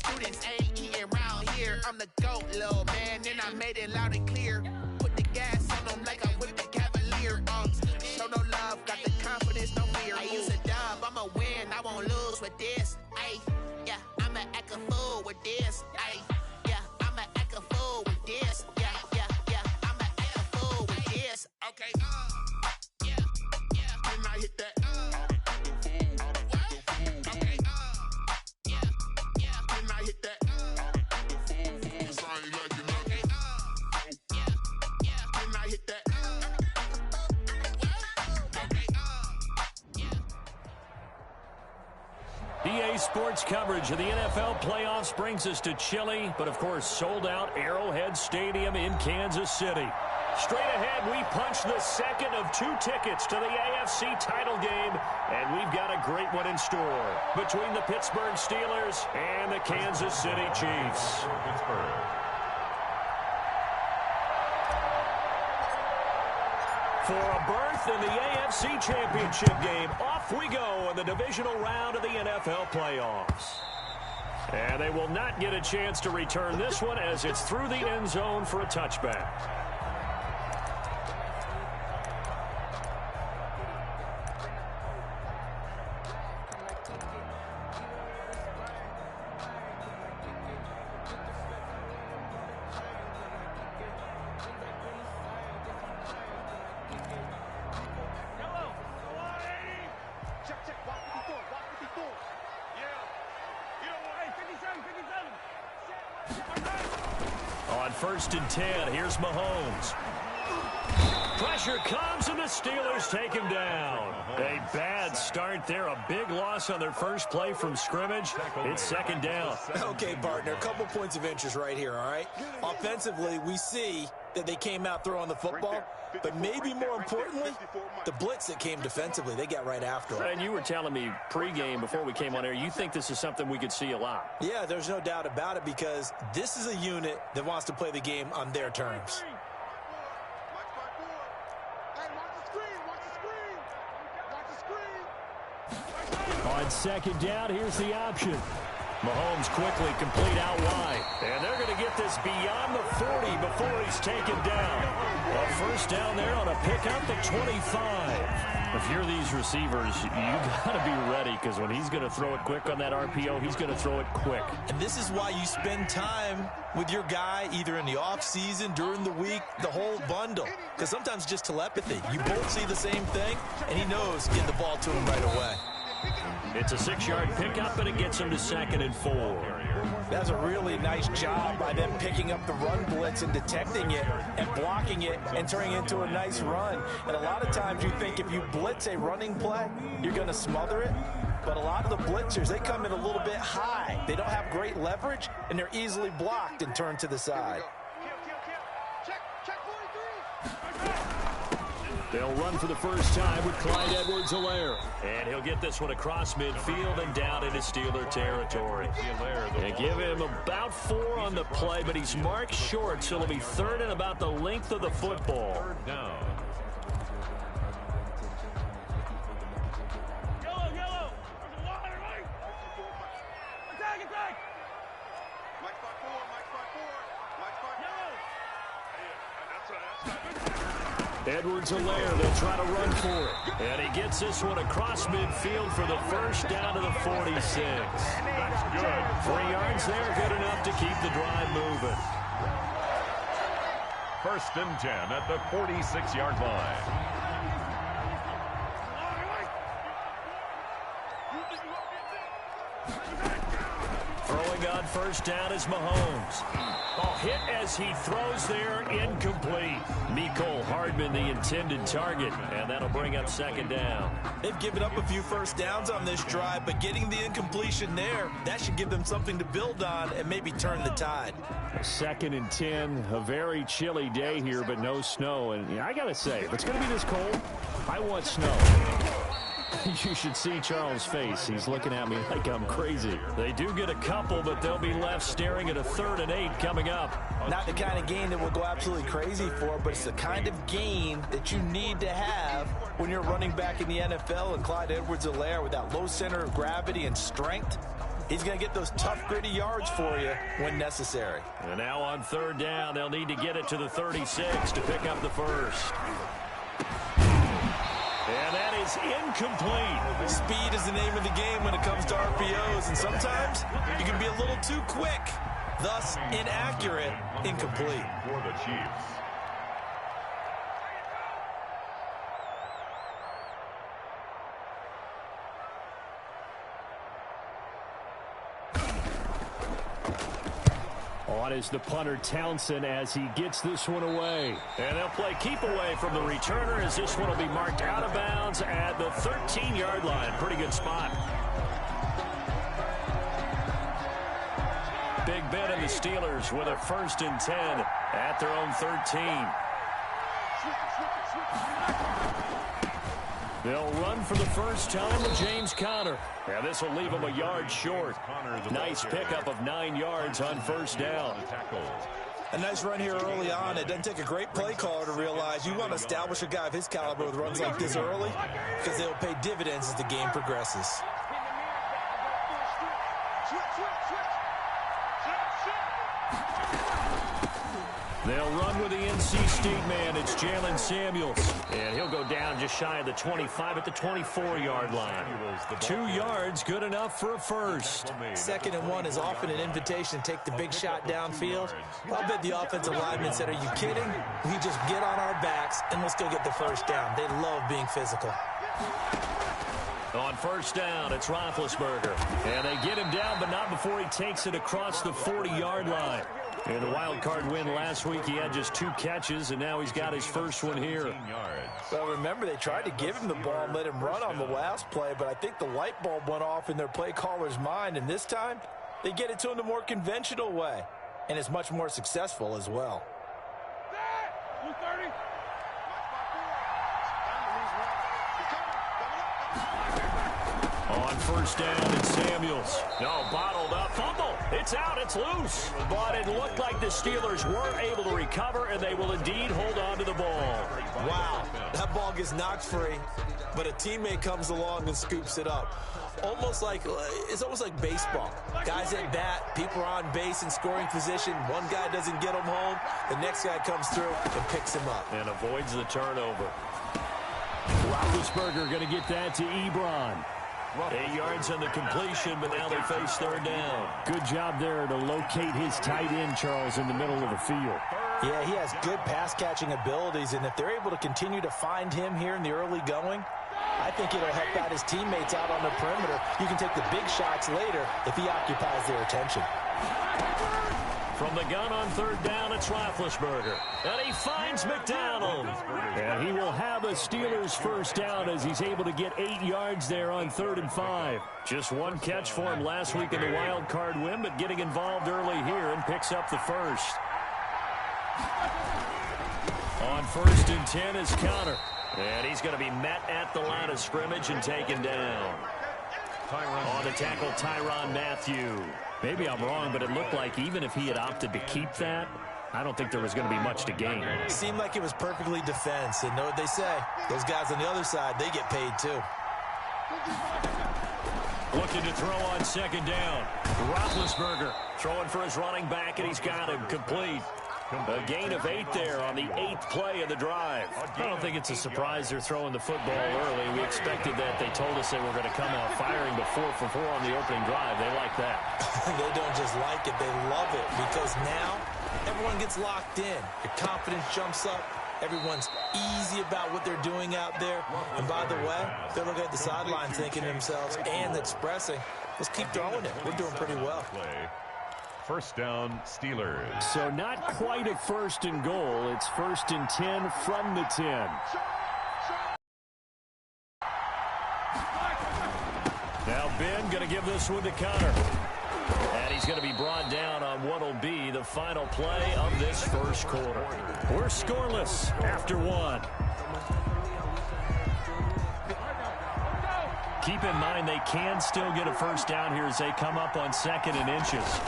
students ain't eating round here. I'm the GOAT, little man, and I made it loud and clear. Put the gas on them like I'm with the Cavalier. Show no love, got the confidence, no fear. I use a dub, I'ma win, I won't lose with this. Ay, yeah, I'ma act a fool with this. Ay, yeah, I'ma act a fool with this. Yeah, yeah, yeah, I'ma act a fool with this. Okay, yeah, yeah, can I hit that? Okay, yeah, yeah, can I hit that? EA Sports coverage of the NFL playoffs brings us to chilly, but of course sold-out Arrowhead Stadium in Kansas City. Straight ahead, we punch the second of 2 tickets to the AFC title game, and we've got a great one in store between the Pittsburgh Steelers and the Kansas City Chiefs. For a berth in the AFC Championship game, off we go in the divisional round of the NFL playoffs. And they will not get a chance to return this one as it's through the end zone for a touchback. On 1st and 10, here's Mahomes. Pressure comes, and the Steelers take him down. A bad start there, a big loss on their first play from scrimmage. It's 2nd down. Okay, partner, a couple points of interest right here, all right? Offensively, we see that they came out throwing the football, but maybe more importantly, the blitz that came defensively, they got right after it. And you were telling me pregame before we came on air, you think this is something we could see a lot. Yeah, there's no doubt about it because this is a unit that wants to play the game on their terms. On 2nd down, here's the option. Mahomes quickly complete out wide. And they're going to get this beyond the 40 before he's taken down. A 1st down there on a pickup at 25. If you're these receivers, you got to be ready because when he's going to throw it quick on that RPO, he's going to throw it quick. And this is why you spend time with your guy either in the offseason, during the week, the whole bundle. Because sometimes just telepathy. You both see the same thing, and he knows get the ball to him right away. It's a 6-yard pickup, and it gets him to 2nd and 4. That's a really nice job by them picking up the run blitz and detecting it and blocking it and turning it into a nice run. And a lot of times you think if you blitz a running play, you're going to smother it. But a lot of the blitzers, they come in a little bit high. They don't have great leverage, and they're easily blocked and turned to the side. They'll run for the first time with Clyde Edwards-Helaire. And he'll get this one across midfield and down into Steeler territory. They give him about 4 on the play, but he's marked short, so it'll be 3rd and about the length of the football. 3rd down. Yellow. Attack. Mike spot 4. Edwards-Helaire, they'll try to run for it. And he gets this one across midfield for the 1st down to the 46. That's good. 3 yards there, good enough to keep the drive moving. 1st and 10 at the 46-yard line. Throwing on 1st down is Mahomes. Hit as he throws there, incomplete. Mecole Hardman, the intended target, and that'll bring up 2nd down. They've given up a few 1st downs on this drive, but getting the incompletion there, that should give them something to build on and maybe turn the tide. 2nd and 10, a very chilly day here, but no snow. And I got to say, if it's going to be this cold, I want snow. You should see Charles' face. He's looking at me like I'm crazy. They do get a couple, but they'll be left staring at a 3rd and 8 coming up. Not the kind of gain that we'll go absolutely crazy for, but it's the kind of gain that you need to have when you're running back in the NFL. And Clyde Edwards-Helaire with that low center of gravity and strength, He's going to get those tough, gritty yards for you when necessary. And now on third down, they'll need to get it to the 36 to pick up the first. And that is incomplete. Speed is the name of the game when it comes to RPOs, and sometimes you can be a little too quick. Thus, inaccurate, incomplete. For the Chiefs. On is the punter Townsend as he gets this one away. And they'll play keep away from the returner as this one will be marked out of bounds at the 13-yard line. Pretty good spot. Big Ben and the Steelers with a 1st and 10 at their own 13. They'll run for the first time with James Conner. And this will leave him a yard short. Nice pickup of 9 yards on first down. A nice run here early on. It doesn't take a great play caller to realize you want to establish a guy of his caliber with runs like this early because they'll pay dividends as the game progresses. They'll run with the NC State man. It's Jalen Samuels. And he'll go down just shy of the 25 at the 24-yard line. 2 yards, good enough for a first. 2nd and 1 is often an invitation to take the big shot downfield. I'll bet the offensive lineman said, are you kidding? We just get on our backs and let's go get the first down. They love being physical. On first down, it's Roethlisberger. And they get him down, but not before he takes it across the 40-yard line. In the wild card win last week, he had just 2 catches, and now he's got his first one here. Well, remember, they tried to give him the ball and let him run on the last play, but I think the light bulb went off in their play caller's mind, and this time, they get it to him the more conventional way, and it's much more successful as well. 230. On first down, it's Samuels. No, bottled up. Fumble. It's out. It's loose. But it looked like the Steelers were able to recover, and they will indeed hold on to the ball. Wow. That ball gets knocked free, but a teammate comes along and scoops it up. It's almost like baseball. Guys at bat, people are on base in scoring position. One guy doesn't get them home. The next guy comes through and picks him up. And avoids the turnover. Roethlisberger going to get that to Ebron. 8 yards on the completion, but now they face third down. Good job there to locate his tight end, Charles, in the middle of the field. Yeah, he has good pass-catching abilities, and if they're able to continue to find him here in the early going, I think it'll help out his teammates out on the perimeter. You can take the big shots later if he occupies their attention. From the gun on third down, it's Roethlisberger. And he finds McDonald. And he will have a Steelers first down as he's able to get 8 yards there on 3rd and 5. Just 1 catch for him last week in the wild card win, but getting involved early here and picks up the first. On 1st and 10 is Conner. And he's going to be met at the line of scrimmage and taken down. On the tackle, Tyrann Mathieu. Maybe I'm wrong, but it looked like even if he had opted to keep that, I don't think there was going to be much to gain. It seemed like it was perfectly defense, and know what they say. Those guys on the other side, they get paid too. Looking to throw on 2nd down. Roethlisberger throwing for his running back, and he's got him complete. A gain of 8 there on the 8th play of the drive. I don't think it's a surprise they're throwing the football early. We expected that. They told us they were going to come out firing to 4 for 4 on the opening drive. They like that. They don't just like it, they love it, because now everyone gets locked in. Your confidence jumps up. Everyone's easy about what they're doing out there. And by the way, they're looking at the sideline thinking to themselves and expressing, let's keep throwing it. We're doing pretty well. First down, Steelers. So not quite a 1st and goal. It's 1st and 10 from the 10. Now Ben going to give this one to Conner. And he's going to be brought down on what will be the final play of this first quarter. We're scoreless after 1. Keep in mind they can still get a first down here as they come up on 2nd and inches.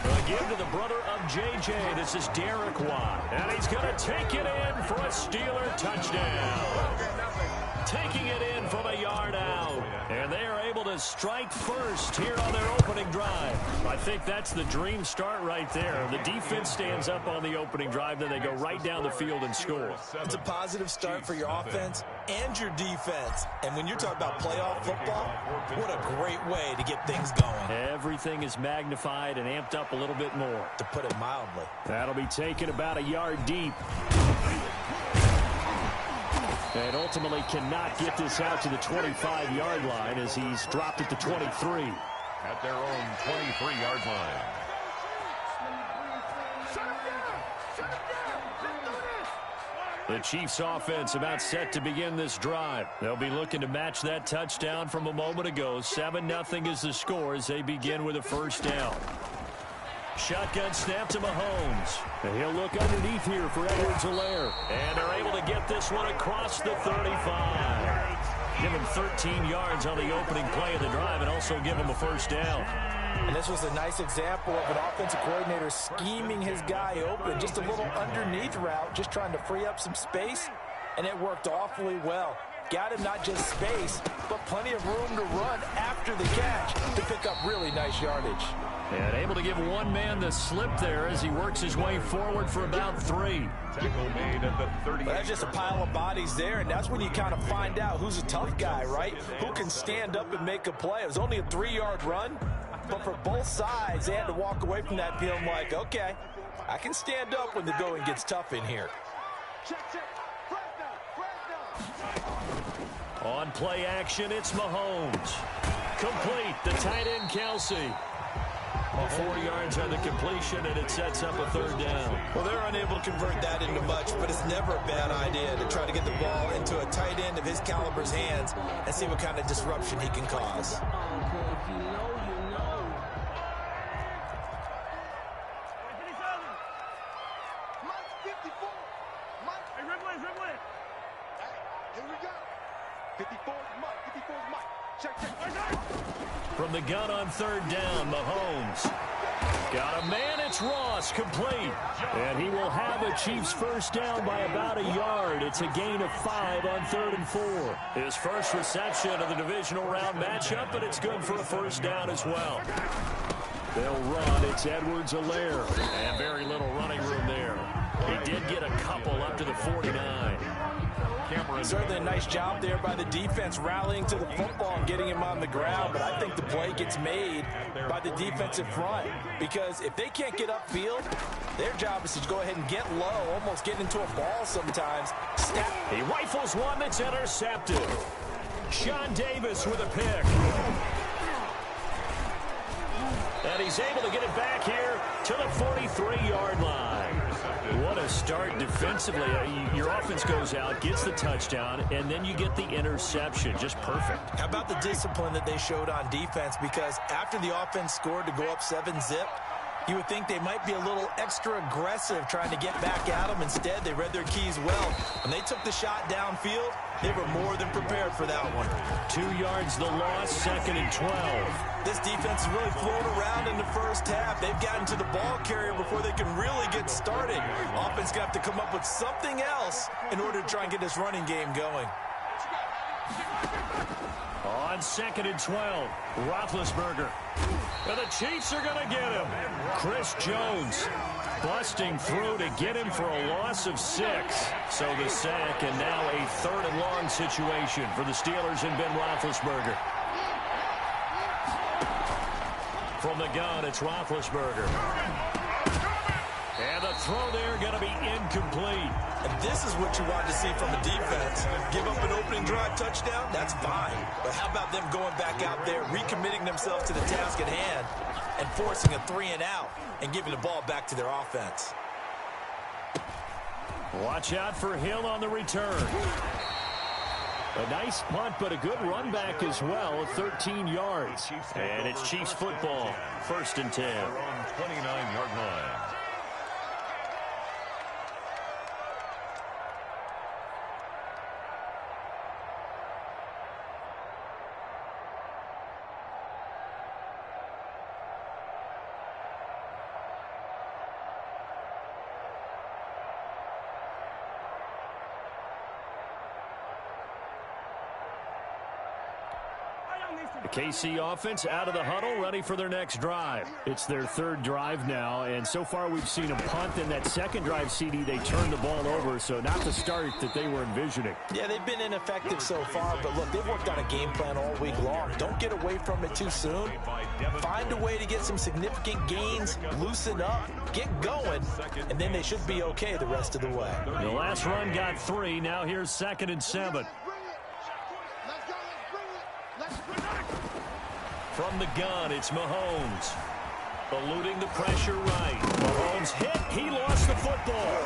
A give to the brother of J.J. This is Derek Watt. And he's going to take it in for a Steeler touchdown. Taking it in from a yard out. And they are able to strike first here on their opening drive. I think that's the dream start right there. The defense stands up on the opening drive, then they go right down the field and score. It's a positive start for your offense and your defense. And when you're talking about playoff football, what a great way to get things going. Everything is magnified and amped up a little bit more. To put it mildly. That'll be taken about a yard deep. And ultimately cannot get this out to the 25-yard line as he's dropped at the 23. At their own 23-yard line. The Chiefs offense about set to begin this drive. They'll be looking to match that touchdown from a moment ago. 7-0 is the score as they begin with a first down. Shotgun snap to Mahomes. And he'll look underneath here for Edwards-Helaire. And they're able to get this one across the 35. Give him 13 yards on the opening play of the drive and also give him a first down. And this was a nice example of an offensive coordinator scheming his guy open. Just a little underneath route, just trying to free up some space. And it worked awfully well. Got him not just space, but plenty of room to run after the catch to pick up really nice yardage. And able to give one man the slip there as he works his way forward for about 3. Tackle made at the 30. That's just a pile of bodies there, and that's when you kind of find out who's a tough guy, right? Who can stand up and make a play. It was only a 3-yard run, but for both sides, they had to walk away from that feeling like, okay, I can stand up when the going gets tough in here. On play action, it's Mahomes. Complete, the tight end, Kelsey. 4 yards on the completion, and it sets up a third down. Well, they're unable to convert that into much, but it's never a bad idea to try to get the ball into a tight end of his caliber's hands and see what kind of disruption he can cause. From the gun on third down, Mahomes. Got a man, it's Ross, complete. And he will have a Chiefs first down by about a yard. It's a gain of 5 on 3rd and 4. His first reception of the divisional round matchup, but it's good for a first down as well. They'll run, it's Edwards-Helaire. And very little running room there. He did get a couple up to the 49. Certainly a nice job there by the defense rallying to the football and getting him on the ground, but I think the play gets made by the defensive front because if they can't get upfield, their job is to go ahead and get low, almost get into a ball sometimes. He rifles one that's intercepted. Sean Davis with a pick. And he's able to get it back here to the 43-yard line. What a start defensively. Your offense goes out, gets the touchdown, and then you get the interception. Just perfect. How about the discipline that they showed on defense? Because after the offense scored to go up 7-zip, you would think they might be a little extra aggressive trying to get back at them. Instead, they read their keys well. When they took the shot downfield, they were more than prepared for that one. 2 yards the loss, 2nd and 12. This defense has really flown around in the first half. They've gotten to the ball carrier before they can really get started. Offense going to have to come up with something else in order to try and get this running game going. On 2nd and 12, Roethlisberger. And the Chiefs are going to get him. Chris Jones busting through to get him for a loss of 6. So the sack, and now a 3rd and long situation for the Steelers and Ben Roethlisberger. From the gun, it's Roethlisberger. And the throw there going to be incomplete. And this is what you want to see from a defense. Give up an opening drive touchdown, that's fine. But how about them going back out there, recommitting themselves to the task at hand, and forcing a 3-and-out and giving the ball back to their offense? Watch out for Hill on the return. A nice punt, but a good run back as well, 13 yards. And it's Chiefs football, 1st and 10. They're on 29-yard line. The KC offense out of the huddle, ready for their next drive. It's their third drive now, and so far we've seen a punt. In that second drive, CD, they turned the ball over, so not the start that they were envisioning. Yeah, they've been ineffective so far, but look, they've worked on a game plan all week long. Don't get away from it too soon. Find a way to get some significant gains, loosen up, get going, and then they should be okay the rest of the way. The last run got 3. Now here's 2nd and 7. From the gun, it's Mahomes. Eluding the pressure right. Mahomes hit. He lost the football.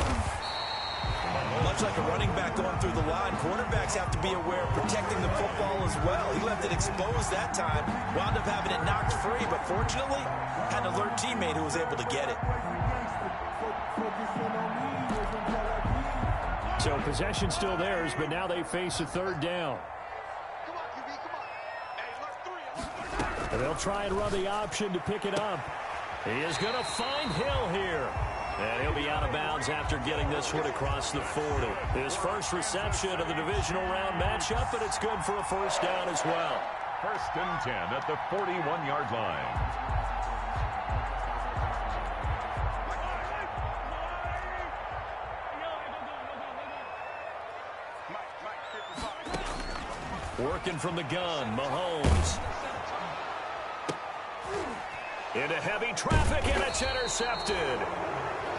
Much like a running back going through the line, quarterbacks have to be aware of protecting the football as well. He left it exposed that time, wound up having it knocked free, but fortunately, had an alert teammate who was able to get it. So possession still theirs, but now they face a 3rd down. And they'll try and run the option to pick it up. He is going to find Hill here. And he'll be out of bounds after getting this one across the 40. His first reception of the divisional round matchup, but it's good for a 1st down as well. 1st and 10 at the 41-yard line. Working from the gun, Mahomes. Into heavy traffic, and it's intercepted.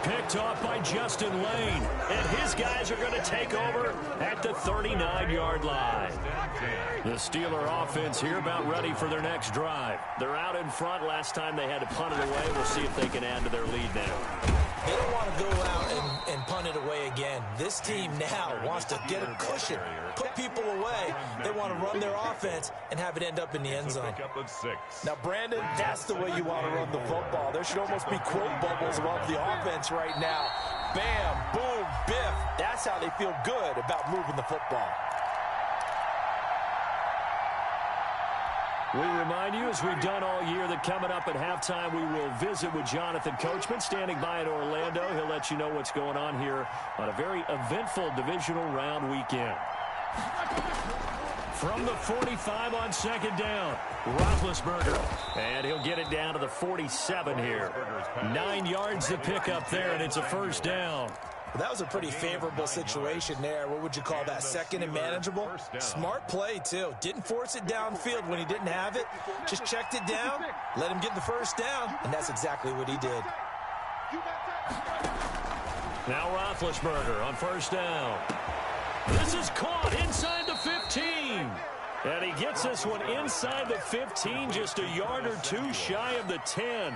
Picked off by Justin Lane, and his guys are going to take over at the 39-yard line. The Steeler offense here about ready for their next drive. They're out in front. Last time they had to punt it away. We'll see if they can add to their lead now. They don't want to go out and punt it away again. This team now wants to get a cushion, put people away. They want to run their offense and have it end up in the end zone. Now, Brandon, that's the way you want to run the football. There should almost be quote bubbles above the offense right now. Bam, boom, biff. That's how they feel good about moving the football. We remind you, as we've done all year, that coming up at halftime, we will visit with Jonathan Coachman, standing by in Orlando. He'll let you know what's going on here on a very eventful divisional round weekend. From the 45 on 2nd down, Roethlisberger. And he'll get it down to the 47 here. 9 yards to pick up there, and it's a 1st down. Well, that was a pretty favorable situation there. What would you call that? 2nd and manageable? Smart play, too. Didn't force it downfield when he didn't have it. Just checked it down, let him get the 1st down, and that's exactly what he did. Now Roethlisberger on 1st down. This is caught inside the 15. And he gets this one inside the 15, just a yard or 2 shy of the 10.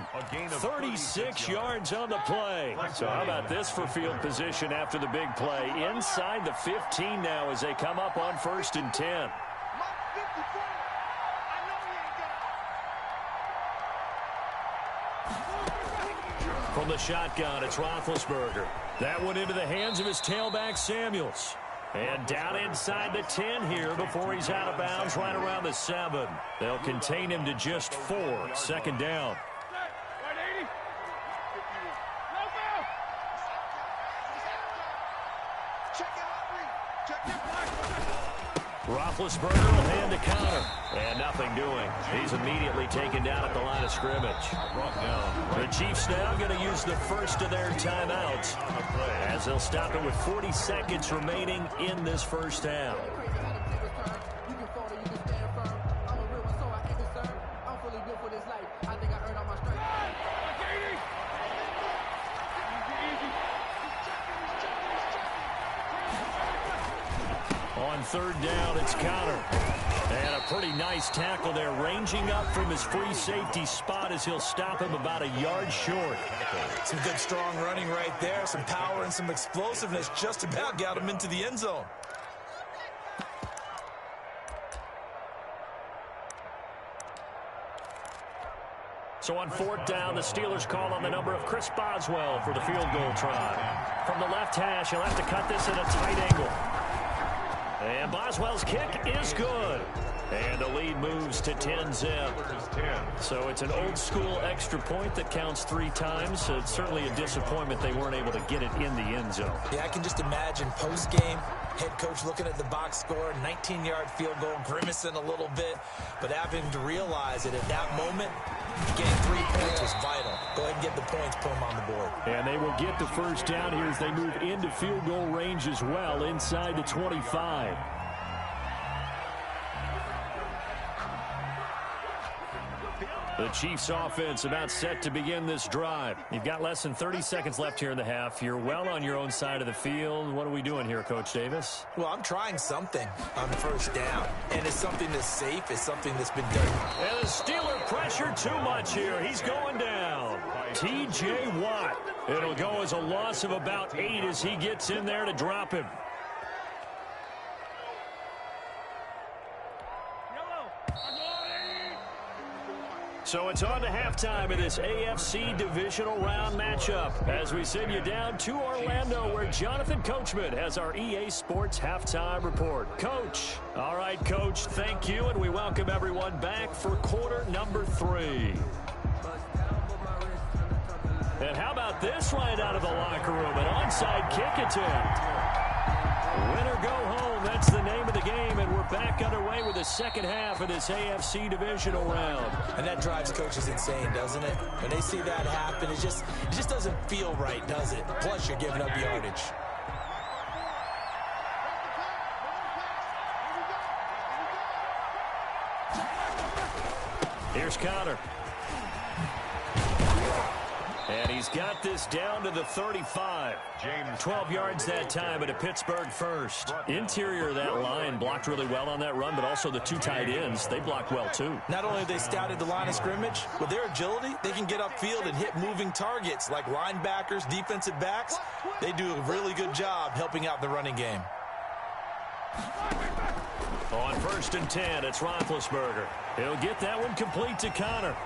36 yards on the play. So how about this for field position after the big play? Inside the 15 now as they come up on 1st and 10. From the shotgun, it's Roethlisberger. That one into the hands of his tailback, Samuels. And down inside the 10 here before he's out of bounds right around the 7. They'll contain him to just 4. 2nd down. Roethlisberger will hand the counter. And nothing doing. He's immediately taken down at the line of scrimmage. The Chiefs now going to use the first of their timeouts as they'll stop it with 40 seconds remaining in this 1st half. On 3rd down, it's Counter. And a pretty nice tackle there, ranging up from his free safety spot as he'll stop him about a yard short. Some good, strong running right there. Some power and some explosiveness just about got him into the end zone. So on 4th down, the Steelers call on the number of Chris Boswell for the field goal try. From the left hash, he'll have to cut this at a tight angle. And Boswell's kick is good. And the lead moves to 10-zip. So it's an old-school extra point that counts 3 times. So it's certainly a disappointment they weren't able to get it in the end zone. Yeah, I can just imagine post-game, head coach looking at the box score, 19-yard field goal, grimacing a little bit, but having to realize that at that moment, getting 3 points was vital. Go ahead and get the points, put them on the board. And they will get the first down here as they move into field goal range as well, inside the 25. The Chiefs offense about set to begin this drive. You've got less than 30 seconds left here in the half. You're well on your own side of the field. What are we doing here, Coach Davis? Well, I'm trying something on first down, and it's something that's safe. It's something that's been done. And the Steeler pressure too much here. He's going down. T.J. Watt. It'll go as a loss of about 8 as he gets in there to drop him. So it's on to halftime of this AFC Divisional Round matchup. As we send you down to Orlando, where Jonathan Coachman has our EA Sports Halftime Report. Coach. All right, Coach, thank you, and we welcome everyone back for quarter number 3. And how about this right out of the locker room? An onside kick attempt. Win or go home, that's the name of the game, and we're back underway with the second half of this AFC Divisional Round. And that drives coaches insane, doesn't it? When they see that happen, it just doesn't feel right, does it? Plus, you're giving up yardage. Here's Connor. And he's got this down to the 35. 12 yards that time, but a Pittsburgh first. Interior of that line blocked really well on that run, but also the 2 tight ends, they blocked well too. Not only have they scouted the line of scrimmage, with their agility, they can get upfield and hit moving targets like linebackers, defensive backs. They do a really good job helping out the running game. On 1st and 10, it's Roethlisberger. He'll get that one complete to Connor.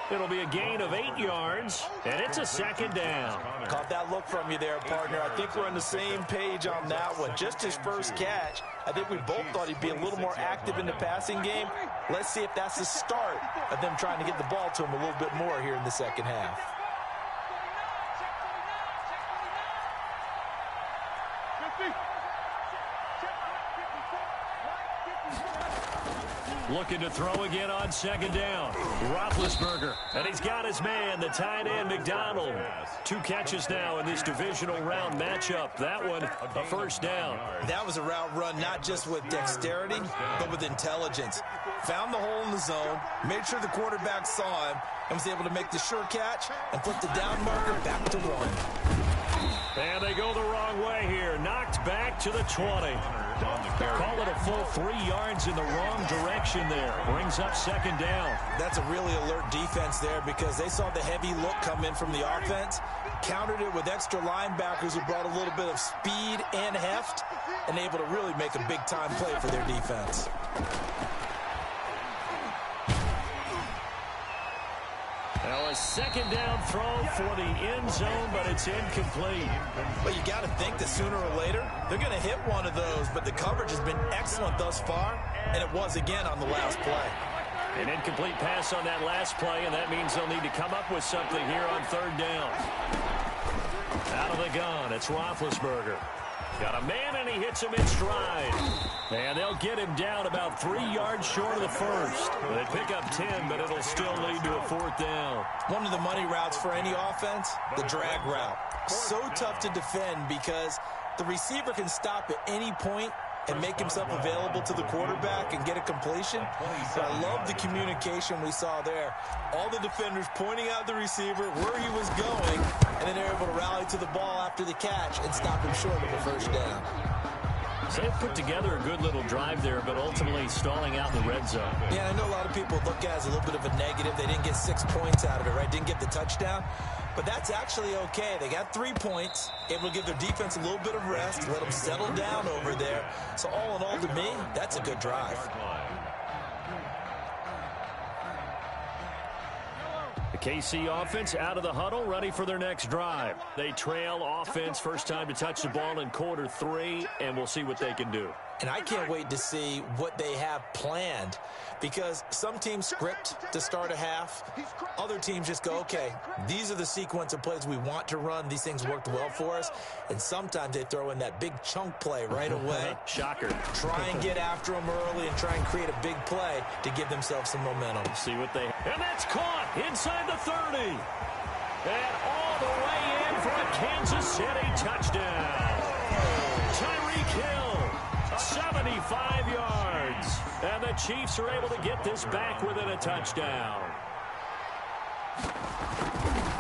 It'll be a gain of 8 yards, and it's a second down. Caught that look from you there, partner. I think we're on the same page on that one. Just his first catch, I think we both thought he'd be a little more active in the passing game. Let's see if that's the start of them trying to get the ball to him a little bit more here in the second half. Looking to throw again on second down. Roethlisberger. And he's got his man, the tight end, McDonald. 2 catches now in this divisional round matchup. That one, a first down. That was a route run not just with dexterity, but with intelligence. Found the hole in the zone, made sure the quarterback saw him, and was able to make the sure catch and flip the down marker back to 1. And they go the wrong way here. Knocked back to the 20. Call it a full 3 yards in the wrong direction there. Brings up second down. That's a really alert defense there because they saw the heavy look come in from the offense, countered it with extra linebackers who brought a little bit of speed and heft, and able to really make a big-time play for their defense. Now a second down throw for the end zone, but it's incomplete. Well, you got to think that sooner or later they're going to hit one of those, but the coverage has been excellent thus far, and it was again on the last play. An incomplete pass on that last play, and that means they'll need to come up with something here on third down. Out of the gun, it's Roethlisberger. Got a man, and he hits him in stride. And they'll get him down about 3 yards short of the first. They pick up 10, but it'll still lead to a fourth down. One of the money routes for any offense, the drag route. So tough to defend because the receiver can stop at any point and make himself available to the quarterback and get a completion. But I love the communication we saw there. All the defenders pointing out the receiver, where he was going, and then they're able to rally to the ball after the catch and stop him short of a first down. So they've put together a good little drive there, but ultimately stalling out in the red zone. Yeah, I know a lot of people look at it as a little bit of a negative. They didn't get 6 points out of it, right? Didn't get the touchdown. But that's actually okay. They got 3 points, able to give their defense a little bit of rest, let them settle down over there. So all in all, to me, that's a good drive. The KC offense out of the huddle, ready for their next drive. They trail offense, first time to touch the ball in quarter 3, and we'll see what they can do. And I can't wait to see what they have planned, because some teams script to start a half. Other teams just go, okay, these are the sequence of plays we want to run. These things worked well for us. And sometimes they throw in that big chunk play right away. Shocker. Try and get after them early and try and create a big play to give themselves some momentum. See what they... And that's caught inside the 30. And all the way in for a Kansas City touchdown. Tyreek Hill, 75 yards. And the Chiefs are able to get this back within a touchdown.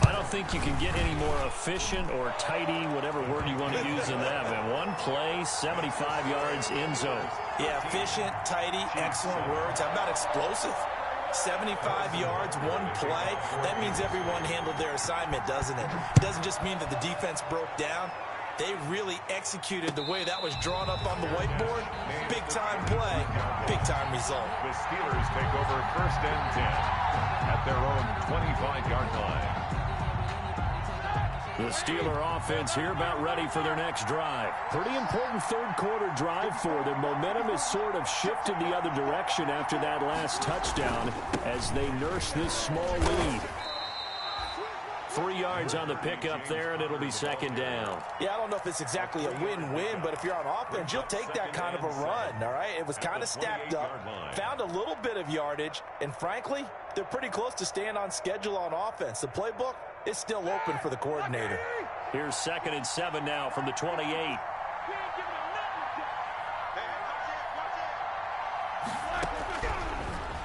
I don't think you can get any more efficient or tidy, whatever word you want to use in that. And one play, 75 yards in zone. Yeah, efficient, tidy, excellent words. How about explosive? 75 yards, one play. That means everyone handled their assignment, doesn't it? It doesn't just mean that the defense broke down. They really executed the way that was drawn up on the whiteboard. Big-time play, big-time result. The Steelers take over 1st and 10 at their own 25-yard line. The Steeler offense here about ready for their next drive. Pretty important third-quarter drive for them. Momentum has sort of shifted the other direction after that last touchdown as they nurse this small lead. 3 yards on the pickup there, and it'll be 2nd down. Yeah, I don't know if it's exactly a win-win, but if you're on offense, you'll take that kind of a run, all right? It was kind of stacked up, found a little bit of yardage, and frankly, they're pretty close to staying on schedule on offense. The playbook is still open for the coordinator. Here's 2nd and 7 now from the 28.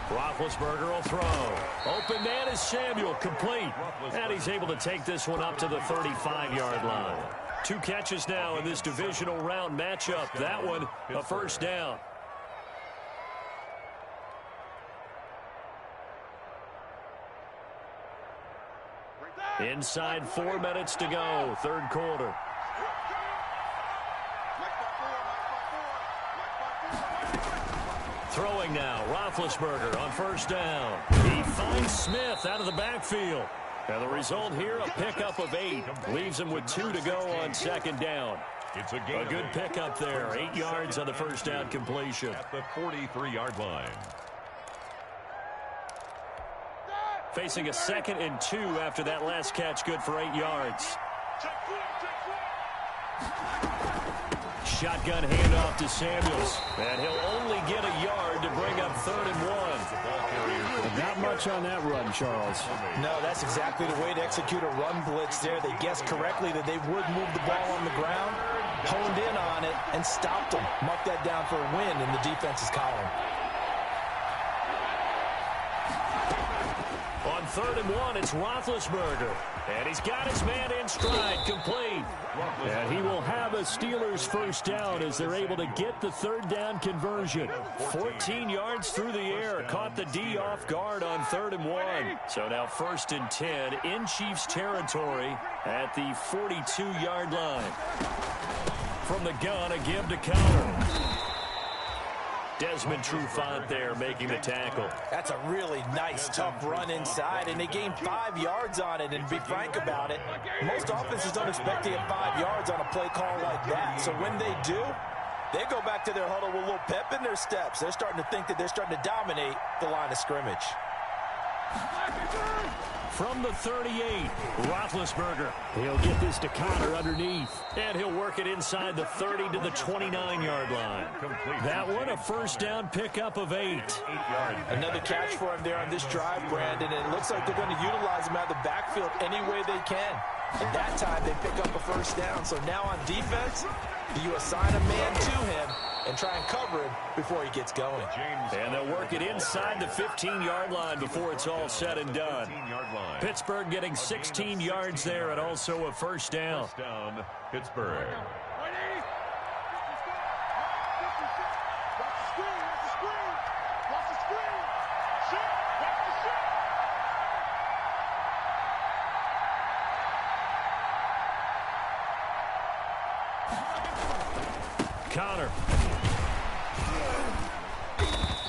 Roethlisberger will throw. Open man is Samuel, complete. And he's able to take this one up to the 35-yard line. 2 catches now in this divisional round matchup. That one, a 1st down. Inside 4 minutes to go, 3rd quarter. Throwing now, Roethlisberger on 1st down. He finds Smith out of the backfield. And the result here, a pickup of 8. Leaves him with 2 to go on 2nd down. It's a good pickup there. 8 yards on the 1st down completion. At the 43-yard line. Facing a 2nd and 2 after that last catch, good for 8 yards. Shotgun handoff to Samuels. And he'll only get a yard to bring up 3rd and 1. Not much on that run, Charles. No, that's exactly the way to execute a run blitz there. They guessed correctly that they would move the ball on the ground, honed in on it, and stopped them. Mark that down for a win in the defense's column. On 3rd and 1, it's Roethlisberger. And he's got his man in stride, complete. And he will have a Steelers 1st down as they're able to get the 3rd down conversion. 14 yards through the air, caught the D off guard on 3rd and 1. So now 1st and 10 in Chiefs territory at the 42-yard line. From the gun, a give to Counter. Desmond Trufant there making the tackle. That's a really nice, tough run inside, and they gained 5 yards on it. And to be frank about it, most offenses don't expect to get 5 yards on a play call like that. So when they do, they go back to their huddle with a little pep in their steps. They're starting to think that they're starting to dominate the line of scrimmage. From the 38, Roethlisberger. He'll get this to Connor underneath. And he'll work it inside the 30 to the 29-yard line. That one, a 1st down pickup of 8. Another catch for him there on this drive, Brandon. And it looks like they're going to utilize him out of the backfield any way they can. And that time, they pick up a 1st down. So now on defense, do you assign a man to him and try and cover him before he gets going? And they'll work it inside the 15-yard line before it's all said and done. Pittsburgh getting 16 yards there and also a 1st down. Pittsburgh. Connor.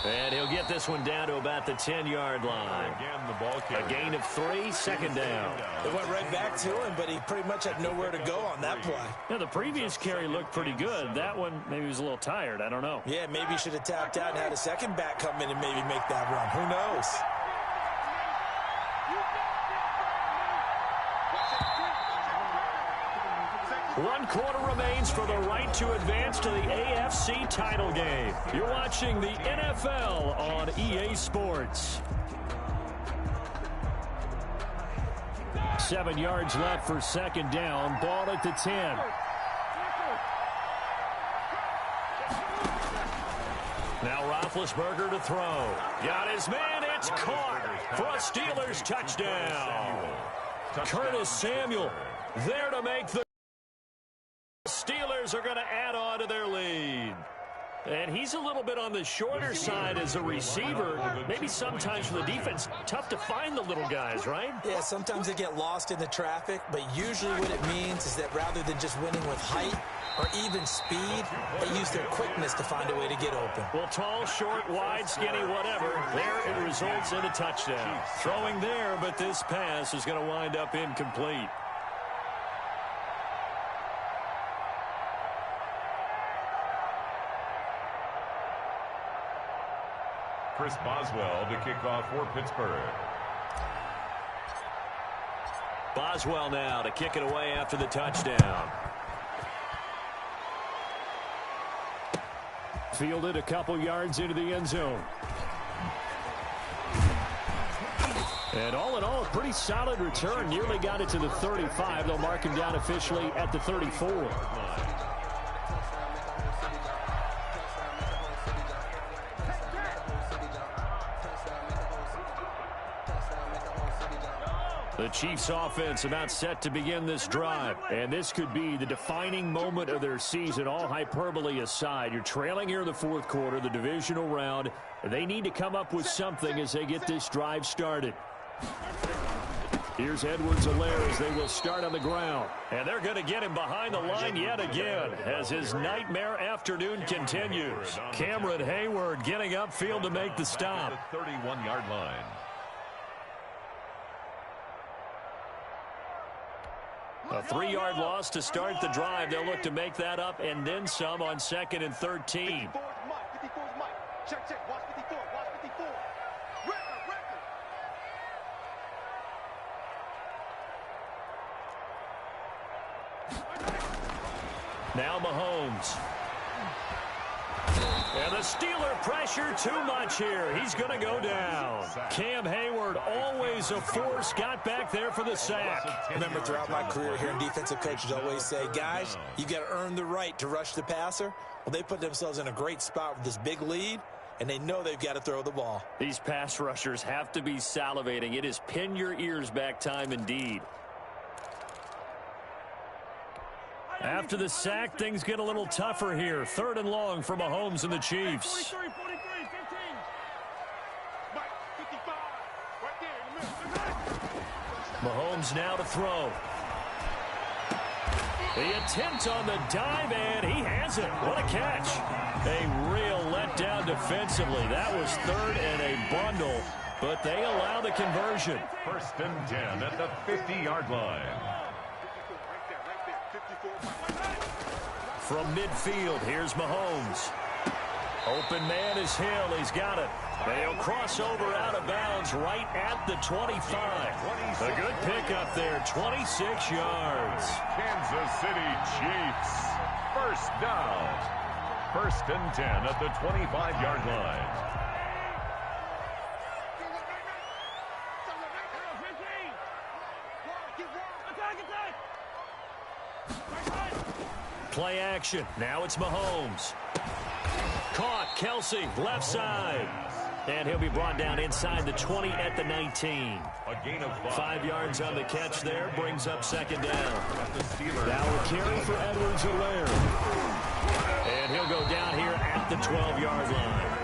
And he'll get this one down to about the 10-yard line. Again, the ball A gain of 3, second down. It went right back to him, but he pretty much had nowhere to go on that play. Yeah, the previous carry looked pretty good. That one, maybe he was a little tired. I don't know. Yeah, maybe he should have tapped out and had a second back come in and maybe make that run. Who knows? One quarter remains for the right to advance to the AFC title game. You're watching the NFL on EA Sports. 7 yards left for second down. Ball at the 10. Now Roethlisberger to throw. Got his man. It's caught for a Steelers touchdown. Curtis Samuel there to make the Steelers are going to add on to their lead. And he's a little bit on the shorter side as a receiver. Maybe sometimes for the defense, tough to find the little guys, right? Yeah, sometimes they get lost in the traffic, but usually what it means is that rather than just winning with height or even speed, they use their quickness to find a way to get open. Well, tall, short, wide, skinny, whatever, there it results in a touchdown. Throwing there, but this pass is going to wind up incomplete. Chris Boswell to kick off for Pittsburgh. Boswell now to kick it away after the touchdown. Fielded a couple yards into the end zone. And all in all, a pretty solid return. Nearly got it to the 35. They'll mark him down officially at the 34. The Chiefs offense about set to begin this drive. And this could be the defining moment of their season, all hyperbole aside. You're trailing here in the fourth quarter, the divisional round. They need to come up with something as they get this drive started. Here's Edwards-Helaire as they will start on the ground. And they're going to get him behind the line yet again as his nightmare afternoon continues. Cameron Hayward getting upfield to make the stop. The 31-yard line. A 3-yard loss to start the drive. They'll look to make that up and then some on 2nd and 13. Check, check. Watch 54. Watch 54. Record. Now Mahomes. And the Steeler pressure too much here. He's going to go down. Cam Hayward, always a force, got back there for the sack. Remember, throughout my career here, defensive coaches always say, guys, you got to earn the right to rush the passer. Well, they put themselves in a great spot with this big lead, and they know they've got to throw the ball. These pass rushers have to be salivating. It is pin your ears back time indeed. After the sack, things get a little tougher here. 3rd and long for Mahomes and the Chiefs. 43, 15. Mike, 55. Right there in the middle. Mahomes now to throw. The attempt on the dive, and he has it. What a catch. A real letdown defensively. That was 3rd and a bundle, but they allow the conversion. 1st and 10 at the 50-yard line. From midfield, here's Mahomes. Open man is Hill. He's got it. They'll cross over out of bounds right at the 25. A good pickup there, 26 yards. Kansas City Chiefs. 1st down. 1st and 10 at the 25-yard line. Play action. Now it's Mahomes. Caught. Kelsey, left side. And he'll be brought down inside the 20 at the 19. A gain of 5 yards on the catch there. Brings up 2nd down. Now a carry for Edwards-Helaire. And he'll go down here at the 12-yard line.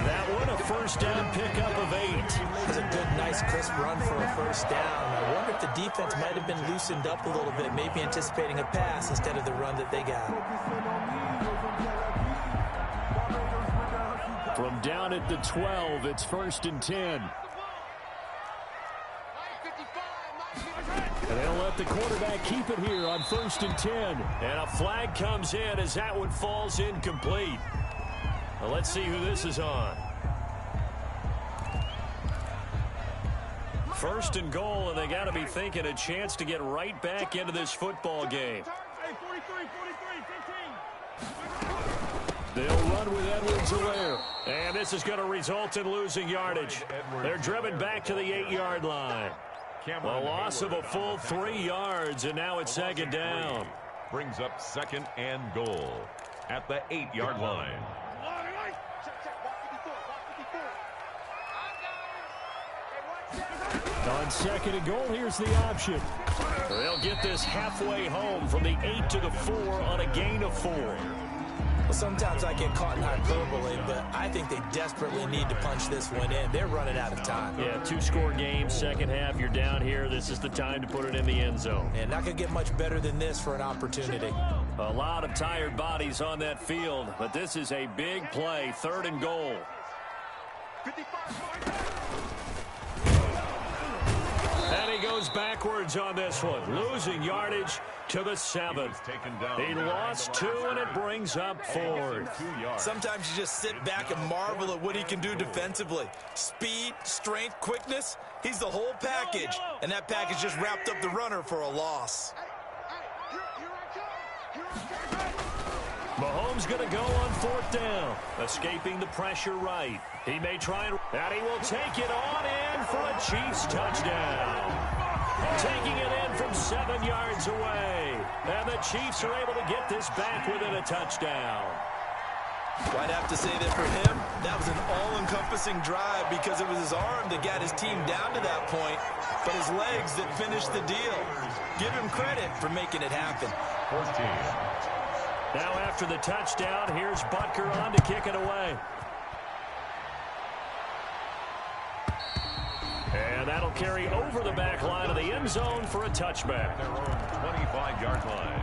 That one, a 1st down pickup of 8. It was a good, nice, crisp run for a 1st down. I wonder if the defense might have been loosened up a little bit, maybe anticipating a pass instead of the run that they got. From down at the 12, it's 1st and 10. And they'll let the quarterback keep it here on 1st and 10. And a flag comes in as that one falls incomplete. Well, let's see who this is on. 1st and goal, and they got to be thinking a chance to get right back into this football game. Hey, 43, 15. They'll run with Edwards-Helaire. And this is going to result in losing yardage. They're driven back to the 8-yard line. A loss of a full 3 yards, and now it's 2nd down. Brings up 2nd and goal at the 8-yard line. On 2nd and goal, here's the option. They'll get this halfway home from the 8 to the 4 on a gain of 4. Well, sometimes I get caught in hyperbole, but I think they desperately need to punch this one in. They're running out of time. Yeah, 2-score game, second half, you're down here. This is the time to put it in the end zone. And not going to get much better than this for an opportunity. A lot of tired bodies on that field, but this is a big play, 3rd and goal. And he goes backwards on this one, losing yardage to the 7. He lost 2, and it brings up 4th. Sometimes you just sit back and marvel at what he can do defensively. Speed, strength, quickness, he's the whole package. And that package just wrapped up the runner for a loss. Mahomes going to go on 4th down, escaping the pressure right. He may try and he will take it on in for a Chiefs touchdown. Taking it in from 7 yards away. And the Chiefs are able to get this back within a touchdown. Well, I'd have to say that for him, that was an all-encompassing drive because it was his arm that got his team down to that point, but his legs that finished the deal. Give him credit for making it happen. 14. Now after the touchdown, here's Butker on to kick it away. And that'll carry over the back line of the end zone for a touchback. Their own 25-yard line.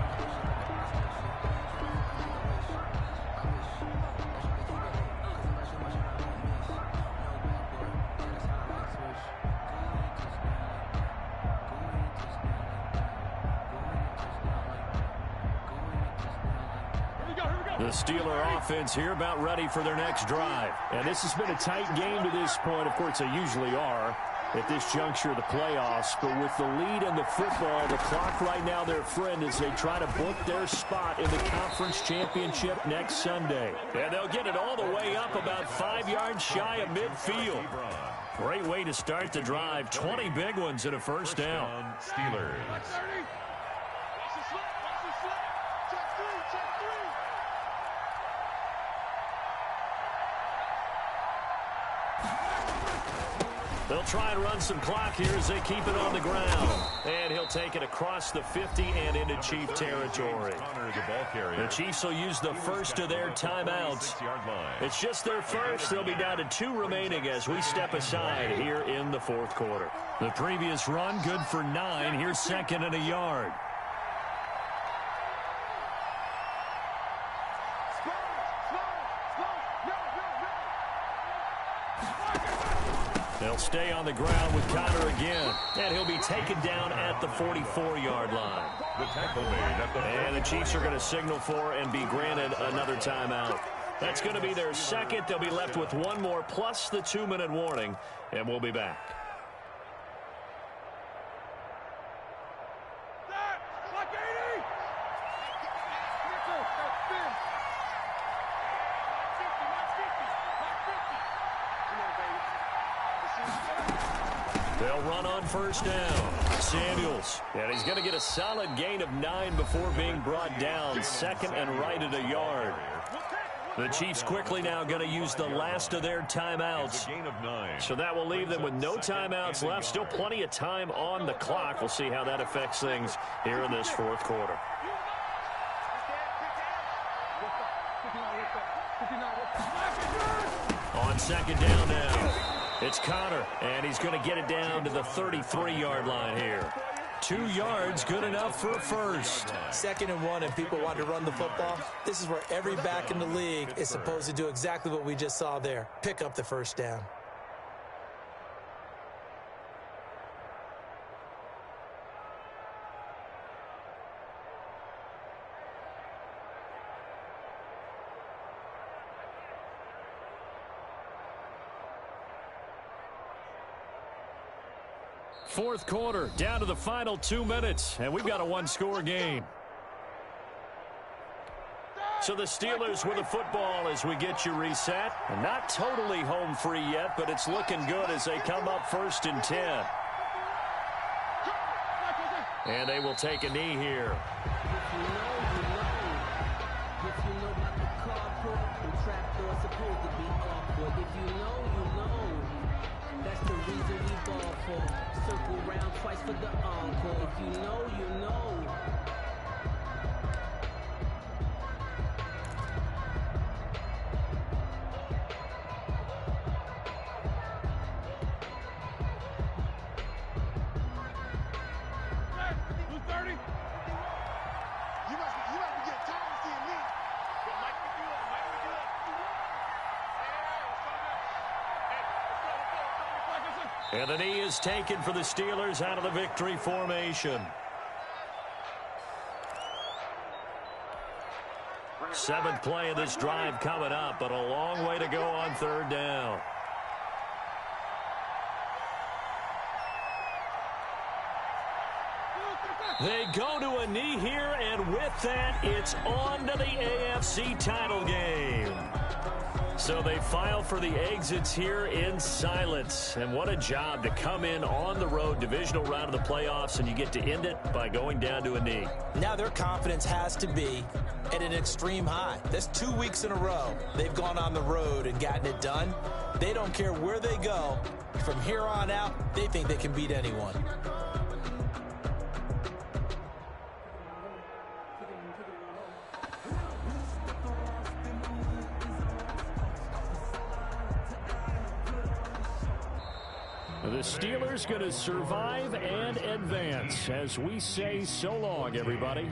The Steeler offense here about ready for their next drive. And this has been a tight game to this point. Of course, they usually are at this juncture of the playoffs. But with the lead in the football, the clock right now their friend as they try to book their spot in the conference championship next Sunday. And they'll get it all the way up about 5 yards shy of midfield. Great way to start the drive. 20 big ones and a first down. Steelers. They'll try and run some clock here as they keep it on the ground. And he'll take it across the 50 and into Chief territory. The Chiefs will use the first of their timeouts. It's just their first. They'll be down to 2 remaining as we step aside here in the 4th quarter. The previous run good for 9. Here's 2nd and a yard. They'll stay on the ground with Connor again. And he'll be taken down at the 44-yard line. The tackle made at the and the Chiefs are going to signal for and be granted another timeout. That's going to be their second. They'll be left with 1 more plus the 2-minute warning. And we'll be back. They'll run on first down. Samuels. And he's going to get a solid gain of 9 before being brought down. 2nd and right at a yard. The Chiefs quickly now going to use the last of their timeouts. So that will leave them with no timeouts left. Still plenty of time on the clock. We'll see how that affects things here in this 4th quarter. On 2nd down now. It's Connor, and he's going to get it down to the 33-yard line here. 2 yards, good enough for a first. 2nd and 1, and people want to run the football. This is where every back in the league is supposed to do exactly what we just saw there. Pick up the first down. Fourth quarter, down to the final 2 minutes, and we've got a one-score game. So the Steelers with the football as we get you reset. And not totally home free yet, but it's looking good as they come up 1st and 10. And they will take a knee here. That's the reason we ball for. Circle round twice for the encore. If you know, you know. Who's 30? You must be getting tired of seeing me. But Mike, we do it. Mike, we do it. And the knee is taken for the Steelers out of the victory formation. 7th play of this drive coming up, but a long way to go on 3rd down. They go to a knee here, and with that, it's on to the AFC title game. So they file for the exits here in silence. And what a job to come in on the road, divisional round of the playoffs, and you get to end it by going down to a knee. Now their confidence has to be at an extreme high. That's 2 weeks in a row they've gone on the road and gotten it done. They don't care where they go. From here on out, they think they can beat anyone. The Steelers going to survive and advance as we say so long, everybody.